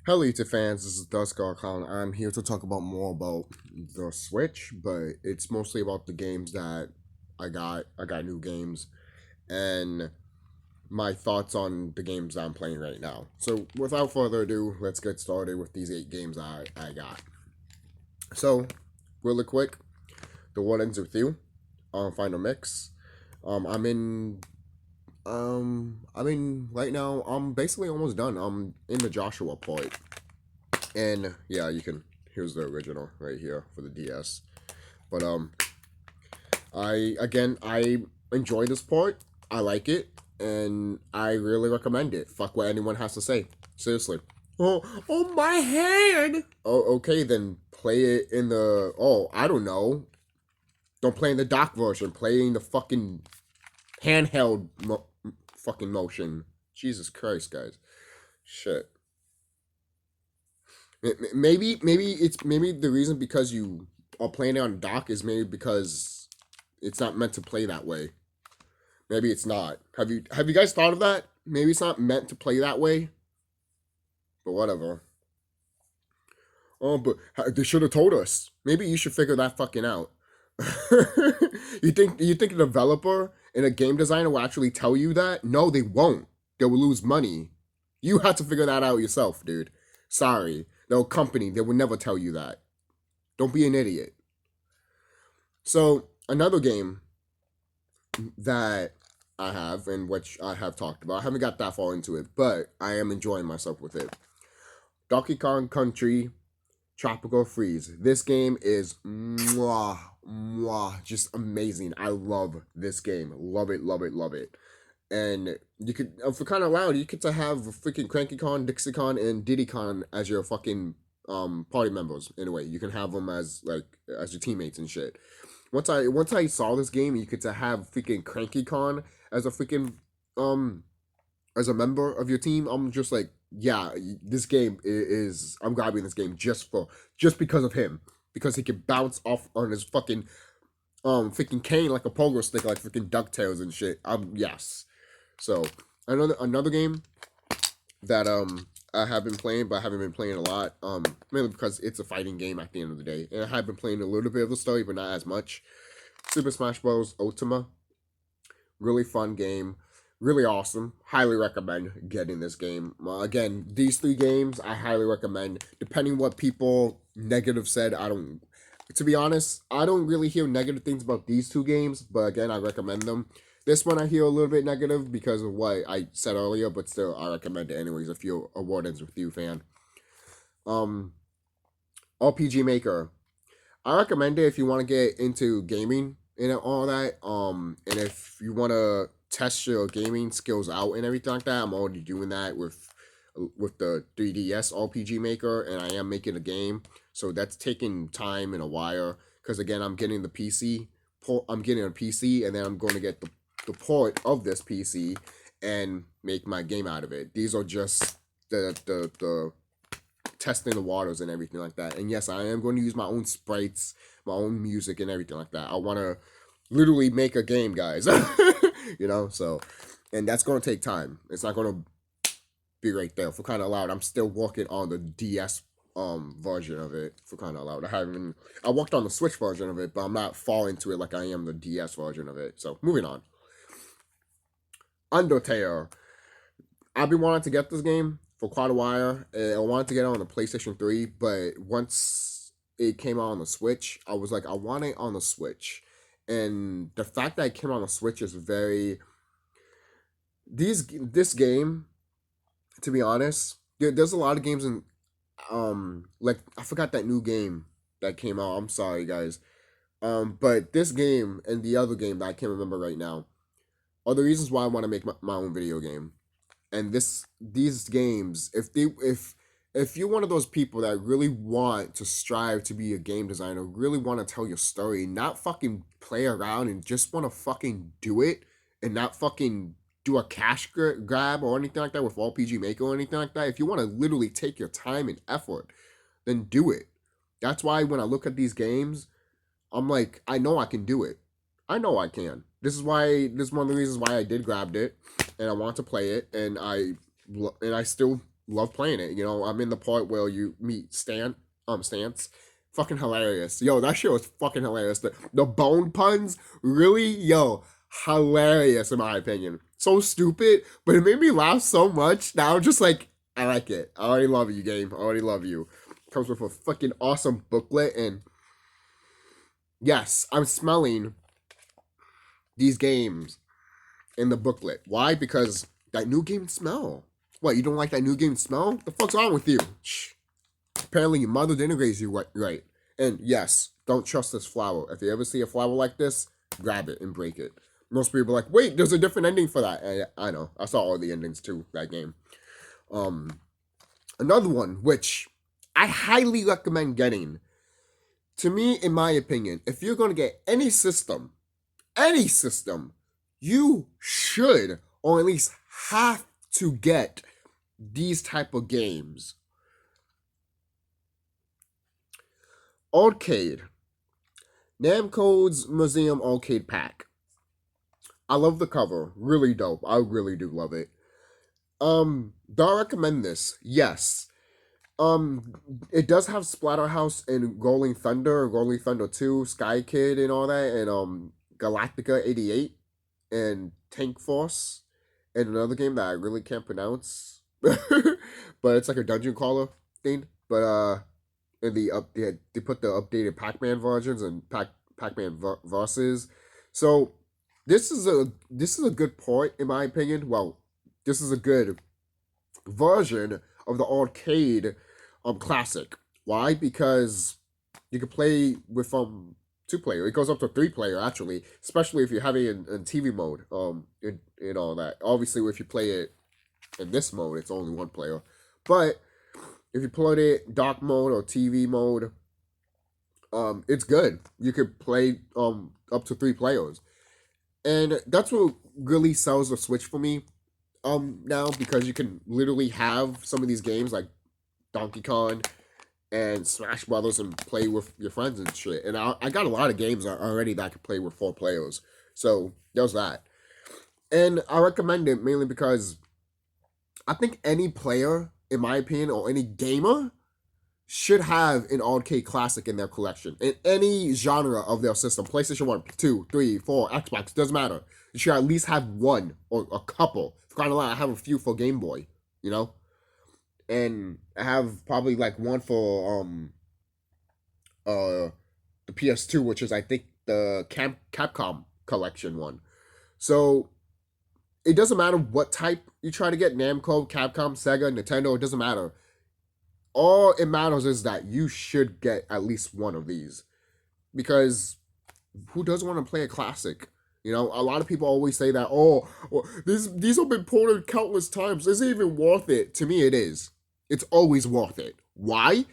Hello, YouTube fans. This is TheSkullKlown. I'm here to talk about more about the Switch, but it's mostly about the games that I got. I got new games and my thoughts on the games I'm playing right now. So, without further ado, let's get started with these 8 games I got. So, really quick, the one ends with you. Final mix. I'm in. Right now. I'm basically almost done. I'm in the Joshua part. And yeah, you can. Here's the original right here for the DS. But I enjoy this part. I like it, and I really recommend it. Fuck what anyone has to say. Seriously. Oh, my hand. Oh, okay, then play it in the. Oh, I don't know. Don't play in the dock version. Play in the fucking handheld fucking motion. Jesus Christ, guys. Shit. Maybe the reason because you are playing it on dock is maybe because it's not meant to play that way. Maybe it's not. Have you guys thought of that? Maybe it's not meant to play that way. But whatever. Oh, but they should have told us. Maybe you should figure that fucking out. You think a developer and a game designer will actually tell you that? No, they won't. They will lose money. You have to figure that out yourself, dude. Sorry. No company, they will never tell you that. Don't be an idiot. So another game that I have and which I have talked about. I haven't got that far into it, but I am enjoying myself with it. Donkey Kong Country Tropical Freeze. This game is just amazing. I love this game. Love it, love it, love it. And you could, for kind of loud, you get to have freaking Cranky Con, Dixie Con, and Diddy Con as your fucking party members. In a way, you can have them as as your teammates and shit. Once I saw this game, you get to have freaking Cranky Con as a freaking um as a member of your team. I'm just like, yeah, this game is I'm grabbing this game just because of him, because he can bounce off on his fucking freaking cane like a pogo stick, like freaking Ducktales and shit. Yes. So another game that I have been playing, but I haven't been playing a lot. Mainly because it's a fighting game at the end of the day, and I have been playing a little bit of the story, but not as much. Super Smash Bros. Ultima, really fun game, really awesome. Highly recommend getting this game. Again, these 3 games I highly recommend. Depending what people negative said, I don't. To be honest, I don't really hear negative things about these 2 games, but again, I recommend them. This one I hear a little bit negative because of what I said earlier, but still I recommend it anyways if you're a Wardens with You fan. Um, RPG Maker. I recommend it if you want to get into gaming and all that. And if you want to test your gaming skills out and everything like that, I'm already doing that with the 3DS RPG Maker, and I am making a game. So that's taking time and a while. Because again, I'm getting the PC. I'm getting a PC, and then I'm going to get the port of this PC and make my game out of it. These are just the testing the waters and everything like that. And yes, I am going to use my own sprites, my own music, and everything like that. I want to literally make a game, guys. So, and that's going to take time. It's not going to be right there. For kind of loud, I'm still working on the DS version of it. For kind of loud, I worked on the Switch version of it, but I'm not far into it like I am the DS version of it. So, moving on. Undertale. I've been wanting to get this game for quite a while. I wanted to get it on the PlayStation 3, but once it came out on the Switch, I was like, I want it on the Switch. And the fact that it came on the Switch is very. This game, to be honest, there's a lot of games in. Like, I forgot that new game that came out. I'm sorry, guys. But this game and the other game that I can't remember right now are the reasons why I want to make my own video game. And these games, if you're one of those people that really want to strive to be a game designer, really want to tell your story, not fucking play around and just want to fucking do it, and not fucking do a cash grab or anything like that with RPG Maker or anything like that. If you want to literally take your time and effort, then do it. That's why when I look at these games, I'm like, I know I can do it. I know I can. This is one of the reasons why I did grabbed it, and I want to play it, and I still love playing it. You know, I'm in the part where you meet Stance. Fucking hilarious. Yo, that shit was fucking hilarious. The bone puns, really, yo, hilarious in my opinion. So stupid, but it made me laugh so much. Now I'm just like, I like it. I already love you, game. I already love you. Comes with a fucking awesome booklet, and yes, I'm smelling these games in the booklet. Why? Because that new game smell. What, you don't like that new game smell? The fuck's wrong with you? Shh. Apparently your mother didn't raise you right. And yes, don't trust this flower. If you ever see a flower like this, grab it and break it. Most people are like, wait, there's a different ending for that. And I know. I saw all the endings too, that game. Another one, which I highly recommend getting. To me, in my opinion, if you're going to get any system, you should, or at least have to get these type of games. Arcade. Namco's Museum Arcade Pack. I love the cover. Really dope. I really do love it. Do I recommend this? Yes. It does have Splatterhouse and Rolling Thunder, Rolling Thunder 2, Sky Kid and all that, and Galactica 88 and Tank Force and another game that I really can't pronounce. But it's like a dungeon crawler thing. But in the they put the updated Pac-Man versions and Pac-Man versus. So this is a good point in my opinion. Well, this is a good version of the arcade classic. Why? Because you can play with 2-player. It goes up to 3-player actually, especially if you have it in TV mode. In all that. Obviously, if you play it in this mode, it's only 1-player. But if you play it dark mode or TV mode, it's good. You could play up to 3 players, and that's what really sells the Switch for me. Now, because you can literally have some of these games like Donkey Kong and Smash Brothers and play with your friends and shit. And I got a lot of games already that I can play with 4 players. So there's that. And I recommend it mainly because I think any player, in my opinion, or any gamer should have an arcade classic in their collection in any genre of their system. PlayStation 1, 2, 3, 4, Xbox, doesn't matter. You should at least have one or a couple. For crying out loud, I have a few for Game Boy, you know? And I have probably like one for the PS2, which is I think the Capcom collection one. So it doesn't matter what type you try to get, Namco, Capcom, Sega, Nintendo, it doesn't matter. All it matters is that you should get at least one of these. Because who doesn't want to play a classic? You know, a lot of people always say that, oh, well, these have been ported countless times. Is it even worth it? To me, it is. It's always worth it. Why?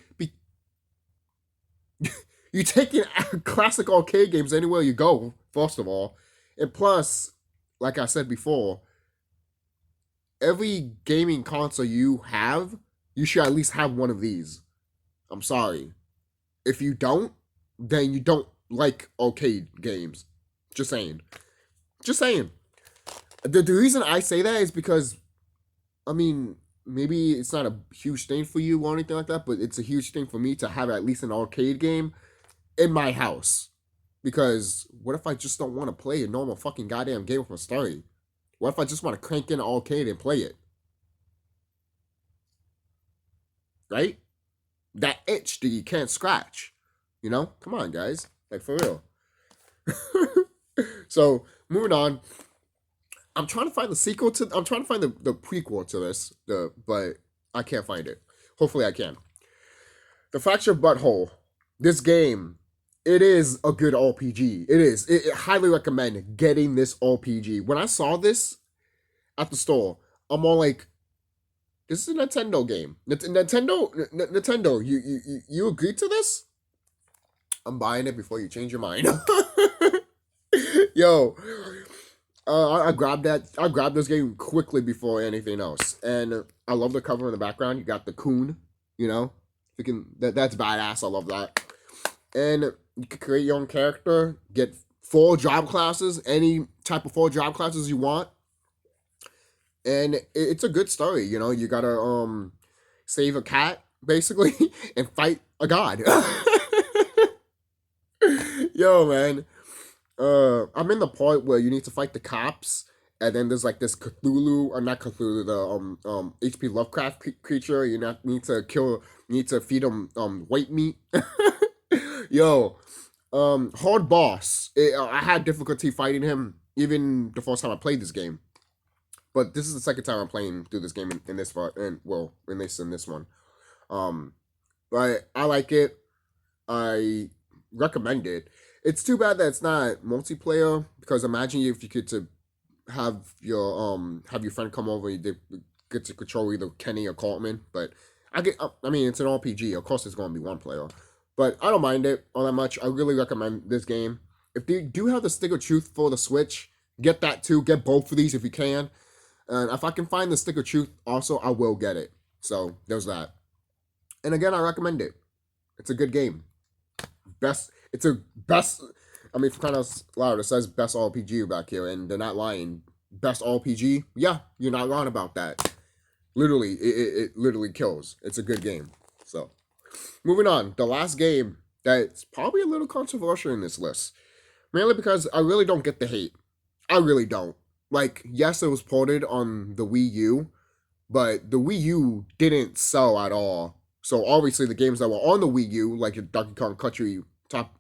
You take in classic arcade games anywhere you go, first of all. And plus, like I said before, every gaming console you have, you should at least have one of these. I'm sorry. If you don't, then you don't like arcade games. Just saying. Just saying. The reason I say that is because, I mean, maybe it's not a huge thing for you or anything like that, but it's a huge thing for me to have at least an arcade game in my house. Because what if I just don't want to play a normal fucking goddamn game with a story? What if I just want to crank in an arcade and play it? Right? That itch that you can't scratch. You know? Come on, guys. Like, for real. So, moving on. I'm trying to find the sequel to... I'm trying to find the prequel to this. But I can't find it. Hopefully I can. The Fracture Butthole. This game... It is a good RPG. It is. I highly recommend getting this RPG. When I saw this at the store, I'm all like, this is a Nintendo game. Nintendo, you agreed to this? I'm buying it before you change your mind. Yo, I grabbed that. I grabbed this game quickly before anything else. And I love the cover in the background. You got the coon, you know? That's badass. I love that. And you can create your own character, get 4 job classes, any type of 4 job classes you want. And it's a good story, you know. You gotta save a cat, basically, and fight a god. Yo, man. I'm in the part where you need to fight the cops, and then there's like this Cthulhu, or not Cthulhu, the H.P. Lovecraft creature. Need to feed him white meat. Yo, hard boss. I had difficulty fighting him even the first time I played this game, but this is the second time I'm playing through this game in this part, and well, in this one. Um, but I like it. I recommend it. It's too bad that it's not multiplayer, because imagine if you could to have your friend come over and you get to control either Kenny or Cartman. But I mean it's an RPG. Of course, it's going to be one player, but I don't mind it all that much. I really recommend this game. If they do have the Stick of Truth for the Switch, get that too. Get both of these if you can. And if I can find the Stick of Truth, also I will get it. So there's that. And again, I recommend it. It's a good game. It's a best. I mean, for kind of loud, it says best RPG back here, and they're not lying. Best RPG, yeah, you're not wrong about that. Literally, it literally kills. It's a good game. So, moving on, the last game that's probably a little controversial in this list, mainly because I really don't get the hate. I really don't. Like, yes, it was ported on the Wii U, but the Wii U didn't sell at all. So obviously the games that were on the Wii U, like your Donkey Kong Country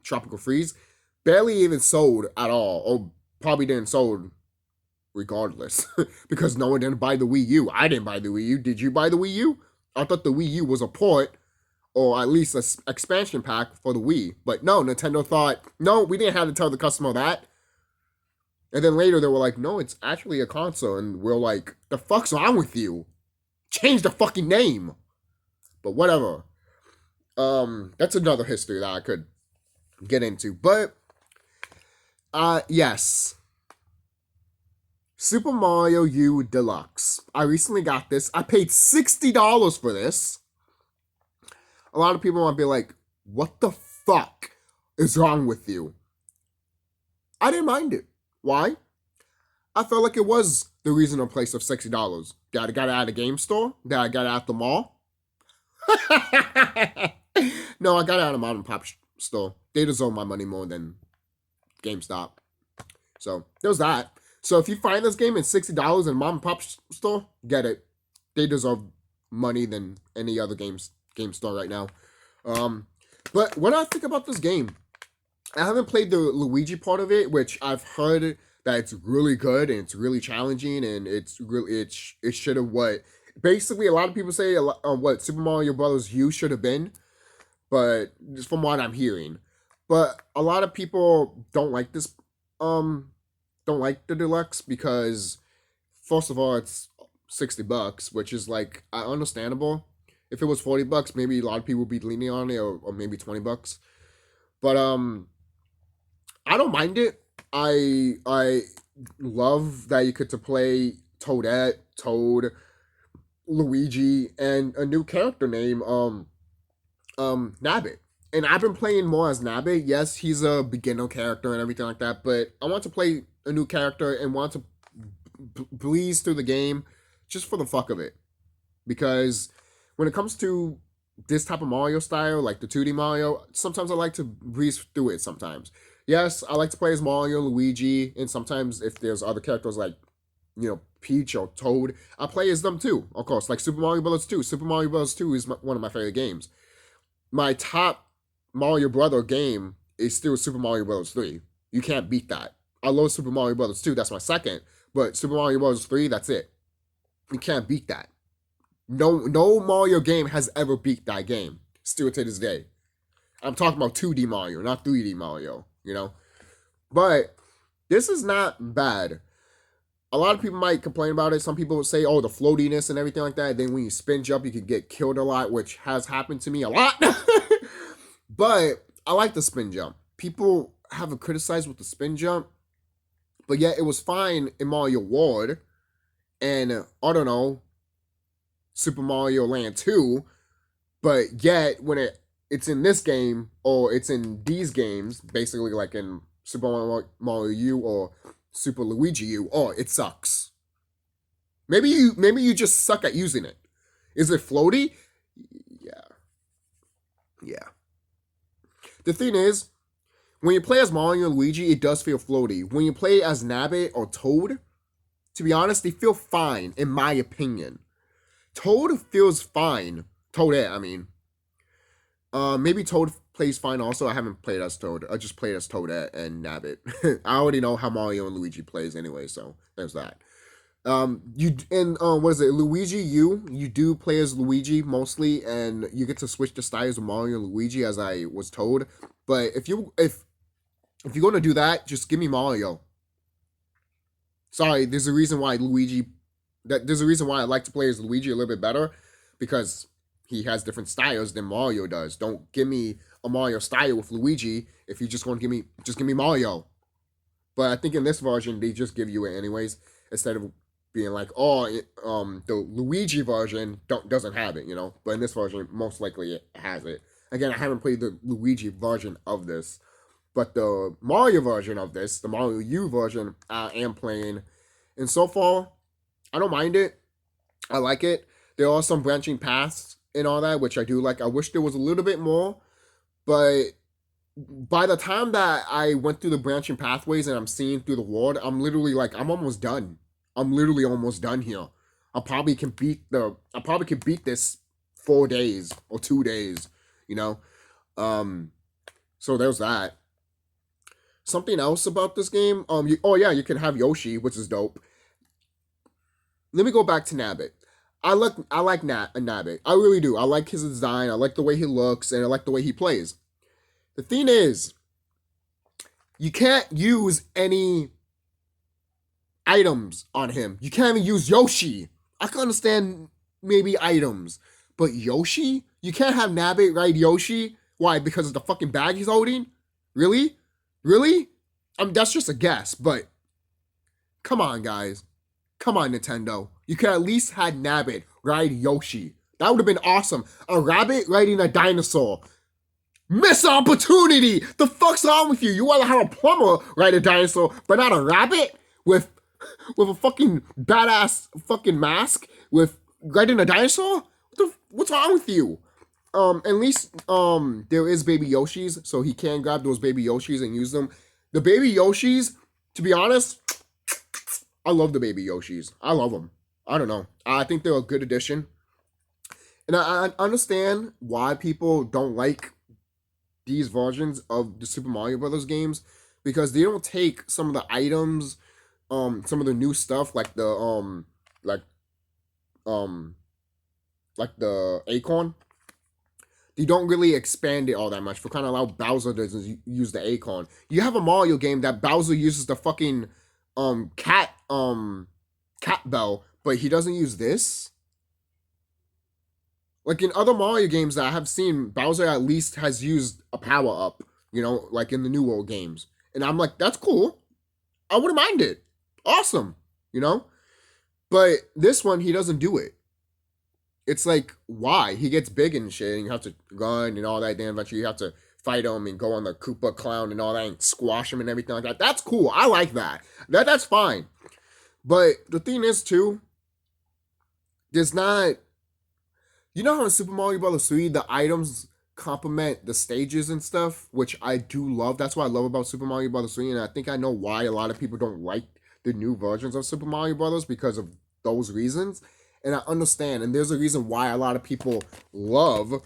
Tropical Freeze, barely even sold at all, or probably didn't sold regardless, because no one didn't buy the Wii U. I didn't buy the Wii U. Did you buy the Wii U? I thought the Wii U was a port, or at least an expansion pack for the Wii. But no, Nintendo thought, no, we didn't have to tell the customer that. And then later they were like, no, it's actually a console. And we're like, the fuck's wrong with you? Change the fucking name. But whatever. That's another history that I could get into. But yes. Super Mario U Deluxe. I recently got this. I paid $60 for this. A lot of people might be like, what the fuck is wrong with you? I didn't mind it. Why? I felt like it was the reasonable price of $60. That I got it at a game store? That I got it at the mall? No, I got it at a mom and pop store. They deserve my money more than GameStop. So there's that. So if you find this game at $60 in mom and pop store, get it. They deserve money than any other game store right now. But when I think about this game, I haven't played the Luigi part of it, which I've heard that it's really good and it's really challenging, and it should have what basically a lot of people say what Super Mario Brothers U should have been, but just from what I'm hearing. But a lot of people don't like this don't like the deluxe because first of all it's $60, which is like understandable. If it was $40, maybe a lot of people would be leaning on it, or maybe $20. But I don't mind it. I love that you get to play Toadette, Toad, Luigi, and a new character named Nabbit. And I've been playing more as Nabbit. Yes, he's a beginner character and everything like that, but I want to play a new character and want to breeze through the game just for the fuck of it. Because when it comes to this type of Mario style, like the 2D Mario, sometimes I like to breeze through it sometimes. Yes, I like to play as Mario, Luigi, and sometimes if there's other characters like, Peach or Toad, I play as them too, of course, like Super Mario Bros. 2. Super Mario Bros. 2 is one of my favorite games. My top Mario Brother game is still Super Mario Bros. 3. You can't beat that. I love Super Mario Bros. 2, that's my second, but Super Mario Bros. 3, that's it. You can't beat that. No Mario game has ever beat that game, still to this day. I'm talking about 2D Mario, not 3D Mario, But this is not bad. A lot of people might complain about it. Some people would say, oh, the floatiness and everything like that. Then when you spin jump, you can get killed a lot, which has happened to me a lot. But I like the spin jump. People have criticized with the spin jump, but yet it was fine in Mario World and, I don't know, Super Mario Land 2, but yet when it's in this game, or it's in these games, basically like in Super Mario U or Super Luigi U, it sucks. Maybe you just suck at using it. Is it floaty? Yeah. The thing is, when you play as Mario and Luigi, it does feel floaty. When you play as Nabbit or Toad, to be honest, they feel fine, in my opinion. Toad feels fine. Toadette, I mean. Maybe Toad plays fine also. I haven't played as Toad. I just played as Toadette and Nabbit. I already know how Mario and Luigi plays anyway, so there's that. What is it? Luigi you do play as Luigi mostly, and you get to switch the styles of Mario and Luigi as I was told. But if you're gonna do that, just give me Mario. Sorry, there's a reason why there's a reason why I like to play as Luigi a little bit better, because he has different styles than Mario does. Don't give me a Mario style with Luigi if you just want to give me Mario. But I think in this version they just give you it anyways, instead of being like, oh, the Luigi version doesn't have it, you know. But in this version, most likely it has it. Again, I haven't played the Luigi version of this, but the Mario version of this, the Mario U version, I am playing, and so far, I don't mind it. I like it. There are some branching paths and all that, which I do like. I wish there was a little bit more, but by the time that I went through the branching pathways and I'm seeing through the world, I'm literally like, I'm almost done. I'm literally almost done here. I probably can beat this 4 days or 2 days, you know. So there's that. Something else about this game, you can have Yoshi, which is dope. Let me go back to Nabbit. I like Nabbit. I really do. I like his design. I like the way he looks, and I like the way he plays. The thing is, you can't use any items on him. You can't even use Yoshi. I can understand maybe items, but Yoshi? You can't have Nabbit ride Yoshi? Why? Because of the fucking bag he's holding? Really? Really? I mean, that's just a guess, but come on, guys. Come on, Nintendo. You could at least had Nabbit ride Yoshi. That would have been awesome. A rabbit riding a dinosaur. Miss opportunity! The fuck's wrong with you? You want to have a plumber ride a dinosaur, but not a rabbit with a fucking badass fucking mask with riding a dinosaur? What's wrong with you? At least there is baby Yoshis, so he can grab those baby Yoshis and use them. The baby Yoshis, to be honest, I love the baby Yoshis. I love them. I don't know. I think they're a good addition. And I understand why people don't like these versions of the Super Mario Brothers games, because they don't take some of the items, some of the new stuff like the the acorn. They don't really expand it all that much for kind of allow Bowser to use the acorn. You have a Mario game that Bowser uses the fucking cat bell, but he doesn't use this. Like in other Mario games that I have seen, Bowser at least has used a power up, you know, like in the New World games. And I'm like, that's cool. I wouldn't mind it. Awesome, you know? But this one, he doesn't do it. It's like, why? He gets big and shit, and you have to run and all that. Then eventually you have to fight him and go on the Koopa Clown and all that and squash him and everything like that. That's cool. I like that. That's fine. But the thing is, too, there's not... You know how in Super Mario Bros. 3, the items complement the stages and stuff, which I do love. That's what I love about Super Mario Bros. 3, and I think I know why a lot of people don't like the new versions of Super Mario Bros. Because of those reasons. And I understand, and there's a reason why a lot of people love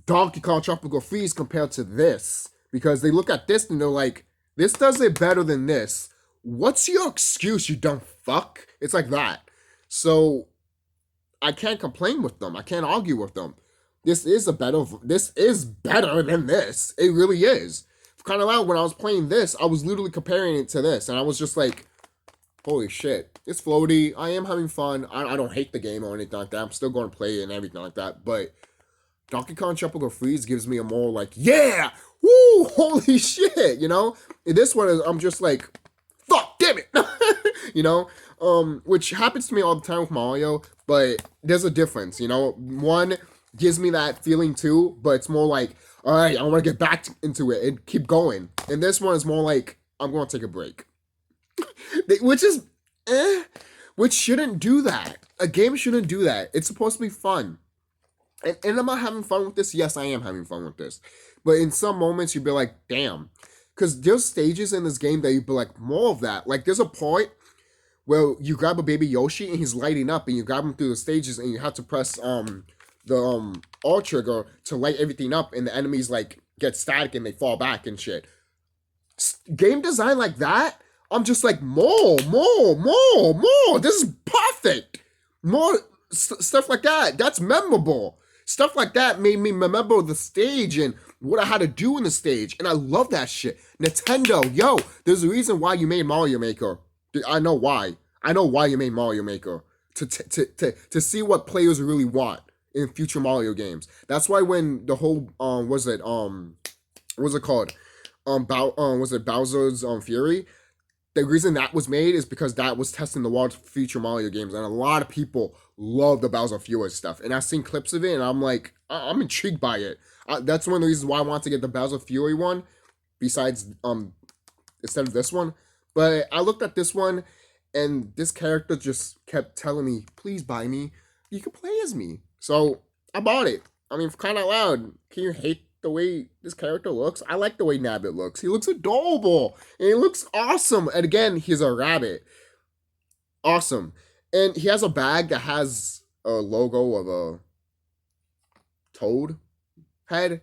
Donkey Kong Tropical Freeze compared to this. Because they look at this and they're like, this does it better than this. What's your excuse, you dumb fuck? It's like that. So I can't complain with them. I can't argue with them. This is better than this. It really is. Kind of loud, when I was playing this, I was literally comparing it to this, and I was just like, holy shit, it's floaty. I am having fun. I don't hate the game or anything like that. I'm still going to play it and everything like that. But Donkey Kong Tropical Freeze gives me a more like, yeah, woo, holy shit, you know? And this one is, I'm just like, fuck, damn it, you know? Which happens to me all the time with Mario, but there's a difference, you know? One gives me that feeling too, but it's more like, all right, I want to get back into it and keep going. And this one is more like, I'm going to take a break. Which is, which shouldn't do that. A game shouldn't do that. It's supposed to be fun. And am I having fun with this? Yes, I am having fun with this. But in some moments, you'd be like, damn. Because there's stages in this game that you'd be like, more of that. Like, there's a point where you grab a baby Yoshi and he's lighting up and you grab him through the stages and you have to press the R trigger to light everything up and the enemies like get static and they fall back and shit. Game design like that, I'm just like, more. This is perfect. More stuff like that. That's memorable. Stuff like that made me remember the stage and what I had to do in the stage. And I love that shit. Nintendo, yo, there's a reason why you made Mario Maker. I know why. I know why you made Mario Maker. To see what players really want in future Mario games. That's why when the whole what's it called? Was it Bowser's Fury? The reason that was made is because that was testing the waters for future Mario games, and a lot of people love the Bowser Fury stuff. And I've seen clips of it, and I'm like, I'm intrigued by it. That's one of the reasons why I want to get the Bowser Fury one, besides instead of this one. But I looked at this one, and this character just kept telling me, "Please buy me. You can play as me." So I bought it. I mean, for crying out loud, can you hate the way this character looks? I like the way Nabbit looks. He looks adorable and he looks awesome. And again, he's a rabbit. Awesome. And he has a bag that has a logo of a toad head.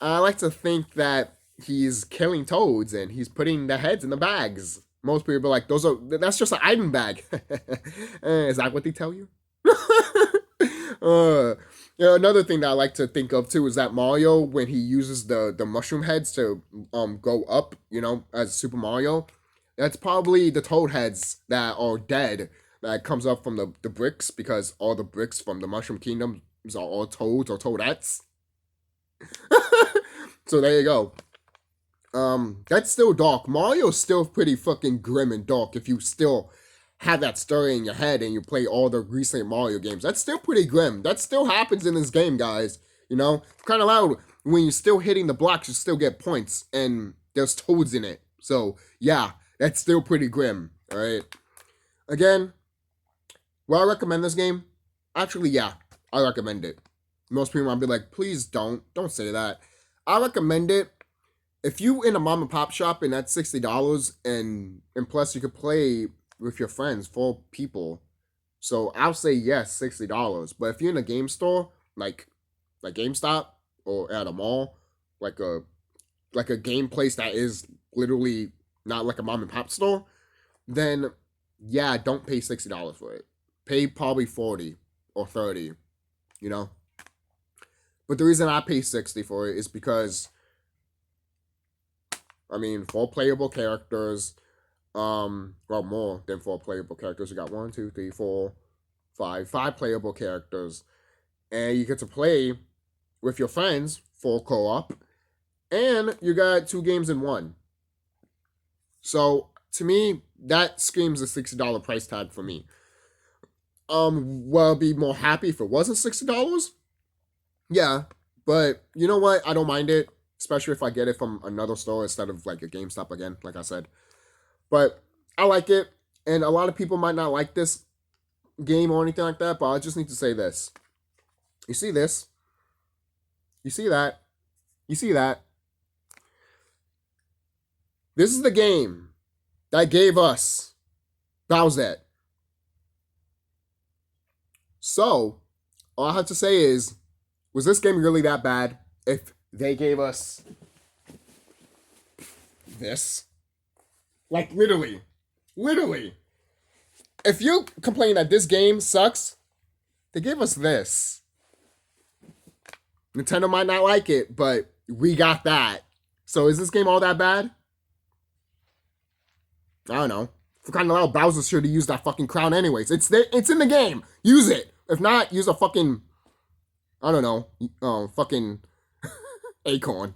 I like to think that he's killing toads and he's putting the heads in the bags. Most people are like, that's just an item bag. Is that what they tell you? Another thing that I like to think of too is that Mario, when he uses the mushroom heads to go up, as Super Mario, that's probably the toad heads that are dead that comes up from the bricks, because all the bricks from the Mushroom Kingdom are all toads or toadettes. So there you go. That's still dark. Mario's still pretty fucking grim and dark if you still have that story in your head and you play all the recent Mario games. That's still pretty grim. That still happens in this game, guys. Kind of loud. When you're still hitting the blocks, you still get points, and there's toads in it. So, yeah, that's still pretty grim, alright? Again, will I recommend this game? Actually, yeah, I recommend it. Most people might be like, please don't say that. I recommend it. If you in a mom and pop shop and that's $60, and plus you could play with your friends, 4 people. So I'll say yes, $60. But if you're in a game store, like GameStop or at a mall, like a game place that is literally not like a mom and pop store, then yeah, don't pay $60 for it. Pay probably 40 or 30, But the reason I pay 60 for it is because 4 playable characters. More than 4 playable characters. You got 1, 2, 3, 4, 5 playable characters, and you get to play with your friends for co-op, and you got 2 games in 1. So to me, that screams a $60 price tag for me. Well, I'd be more happy if it wasn't $60. Yeah, but you know what? I don't mind it, especially if I get it from another store instead of like a GameStop again, like I said. But I like it, and a lot of people might not like this game or anything like that, but I just need to say this. You see this? You see that? You see that? This is the game that gave us Bowser. So, all I have to say is, was this game really that bad if they gave us this? Like, literally. If you complain that this game sucks, they gave us this. Nintendo might not like it, but we got that. So is this game all that bad? I don't know. For kind of loud, Bowser should have used that fucking crown anyways. It's in the game. Use it. If not, use a fucking, I don't know, fucking acorn.